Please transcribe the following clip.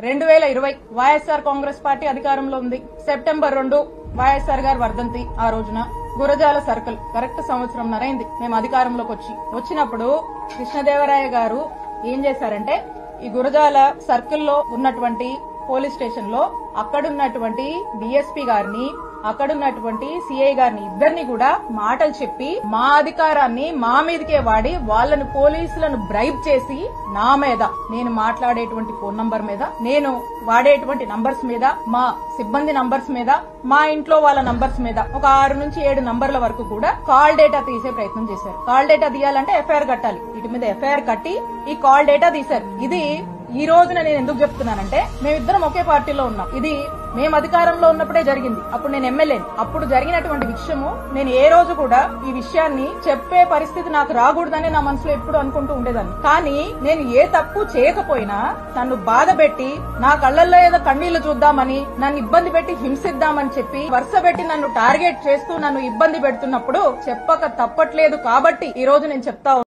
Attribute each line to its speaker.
Speaker 1: 2020 YSR Congress party అధికారంలో ఉంది. September 2 YSR గారు వర్ధంతి. ఆ రోజున గురజాల సర్కిల్ కరెక్ట్ సంవత్సరంన్నర అయింది మేము అధికారంలోకి వచ్చినప్పుడు కృష్ణదేవరాయ గారు ఏం చేశారంటే ఈ గురజాల సర్కిల్లో ఉన్నటువంటి పోలీస్ స్టేషన్ లో అక్కడున్నటువంటి డిఎస్పీ గారిని అక్కడున్నటువంటి సిఐ గారిని ఇద్దరిని కూడా మాటలు చెప్పి మా అధికారాన్ని మా మీదకే వాడి వాళ్ళను పోలీసులను బ్రైబ్ చేసి నా మీద నేను మాట్లాడేటువంటి ఫోన్ నంబర్ మీద నేను వాడేటువంటి నంబర్స్ మీద మా సిబ్బంది నంబర్స్ మీద మా ఇంట్లో వాళ్ళ నంబర్స్ మీద ఒక 6 నుంచి 7 నంబర్ల వరకు కూడా కాల్ డేటా తీసే ప్రయత్నం చేశారు. కాల్ డేటా తీయాలంటే ఎఫ్ఐఆర్ కట్టాలి. వీటి మీద ఎఫ్ఐఆర్ కట్టి ఈ కాల్ డేటా తీశారు. ఇది ఈ రోజున నేను ఎందుకు చెప్తున్నానంటే మేమిద్దరం ఒకే పార్టీలో ఉన్నాం. ఇది మేము అధికారంలో ఉన్నప్పుడే జరిగింది. అప్పుడు నేను ఎమ్మెల్యే. అప్పుడు జరిగినటువంటి విషయము నేను ఏ రోజు కూడా ఈ విషయాన్ని చెప్పే పరిస్థితి నాకు రాకూడదని నా మనసులో ఎప్పుడు అనుకుంటూ ఉండేదాన్ని. కానీ నేను ఏ తప్పు చేయకపోయినా నన్ను బాధ పెట్టి నా కళ్లల్లో ఏదో కన్నీళ్లు చూద్దామని నన్ను ఇబ్బంది పెట్టి హింసిద్దామని చెప్పి వరుస పెట్టి నన్ను టార్గెట్ చేస్తూ నన్ను ఇబ్బంది పెడుతున్నప్పుడు చెప్పక తప్పట్లేదు. కాబట్టి ఈ రోజు నేను చెప్తా